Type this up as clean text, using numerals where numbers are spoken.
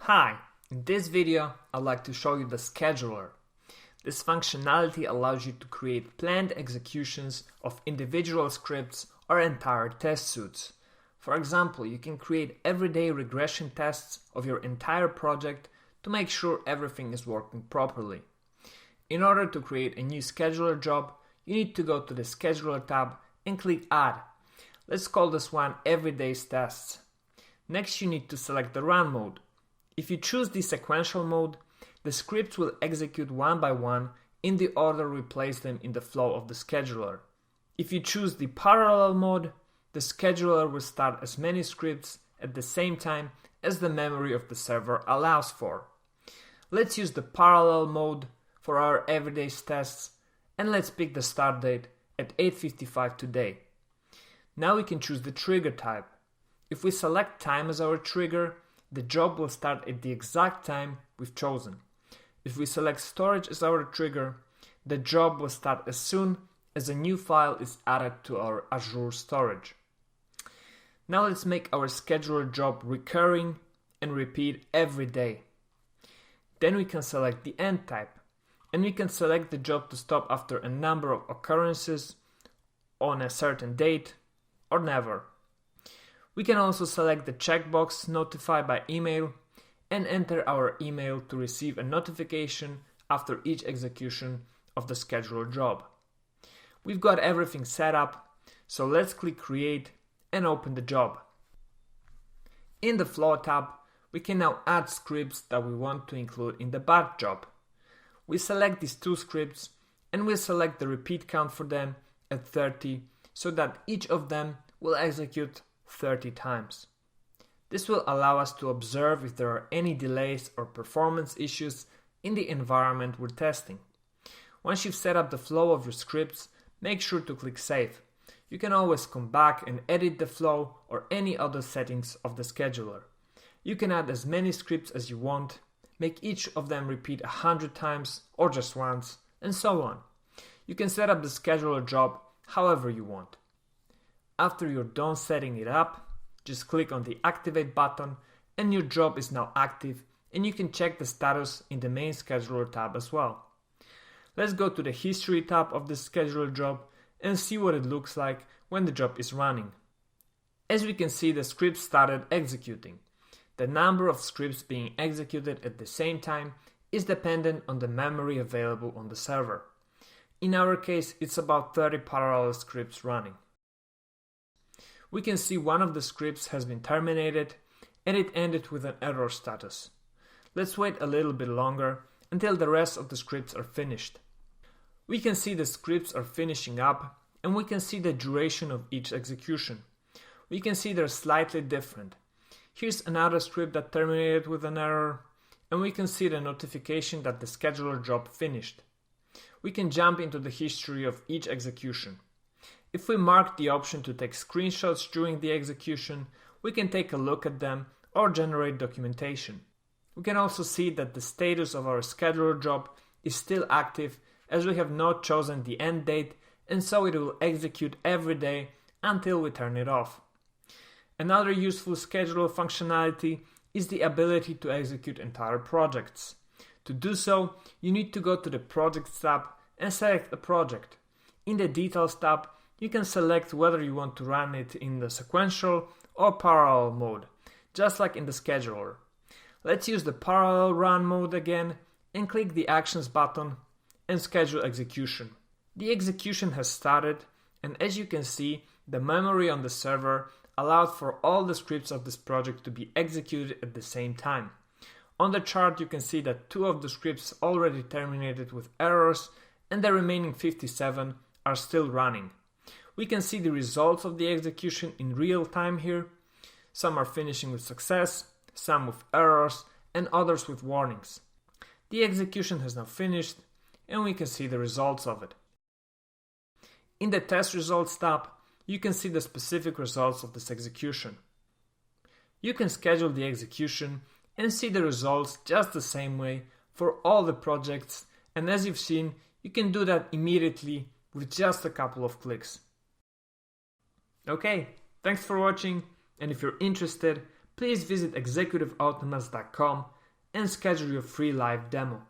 Hi, in this video I'd like to show you the scheduler. This functionality allows you to create planned executions of individual scripts or entire test suites. For example, you can create everyday regression tests of your entire project to make sure everything is working properly. In order to create a new scheduler job, you need to go to the Scheduler tab and click Add. Let's call this one Everyday Tests. Next, you need to select the Run mode. If you choose the sequential mode, the scripts will execute one by one in the order we place them in the flow of the scheduler. If you choose the parallel mode, the scheduler will start as many scripts at the same time as the memory of the server allows for. Let's use the parallel mode for our everyday tests, and let's pick the start date at 8:55 today. Now we can choose the trigger type. If we select time as our trigger, the job will start at the exact time we've chosen. If we select storage as our trigger, the job will start as soon as a new file is added to our Azure storage. Now let's make our scheduler job recurring and repeat every day. Then we can select the end type, and we can select the job to stop after a number of occurrences, on a certain date, or never. We can also select the checkbox Notify by email and enter our email to receive a notification after each execution of the scheduler job. We've got everything set up, so let's click Create and open the job. In the Flow tab, we can now add scripts that we want to include in the batch job. We select these two scripts and we'll select the repeat count for them at 30 so that each of them will execute 30 times. This will allow us to observe if there are any delays or performance issues in the environment we're testing. Once you've set up the flow of your scripts, make sure to click Save. You can always come back and edit the flow or any other settings of the scheduler. You can add as many scripts as you want, make each of them repeat 100 times or just once, and so on. You can set up the scheduler job however you want. After you're done setting it up, just click on the Activate button and your job is now active, and you can check the status in the main Scheduler tab as well. Let's go to the History tab of the Scheduler job and see what it looks like when the job is running. As we can see, the script started executing. The number of scripts being executed at the same time is dependent on the memory available on the server. In our case, it's about 30 parallel scripts running. We can see one of the scripts has been terminated and it ended with an error status. Let's wait a little bit longer until the rest of the scripts are finished. We can see the scripts are finishing up and we can see the duration of each execution. We can see they're slightly different. Here's another script that terminated with an error, and we can see the notification that the scheduler job finished. We can jump into the history of each execution. If we mark the option to take screenshots during the execution, we can take a look at them or generate documentation. We can also see that the status of our scheduler job is still active as we have not chosen the end date, and so it will execute every day until we turn it off. Another useful scheduler functionality is the ability to execute entire projects. To do so, you need to go to the Projects tab and select a project. In the Details tab, you can select whether you want to run it in the sequential or parallel mode, just like in the scheduler. Let's use the parallel run mode again and click the Actions button and schedule execution. The execution has started, and as you can see, the memory on the server allowed for all the scripts of this project to be executed at the same time. On the chart you can see that 2 of the scripts already terminated with errors and the remaining 57 are still running. We can see the results of the execution in real time here. Some are finishing with success, some with errors, and others with warnings. The execution has now finished, and we can see the results of it. In the Test Results tab, you can see the specific results of this execution. You can schedule the execution and see the results just the same way for all the projects, and as you've seen, you can do that immediately with just a couple of clicks. Okay, thanks for watching, and if you're interested, please visit executiveautomats.com and schedule your free live demo.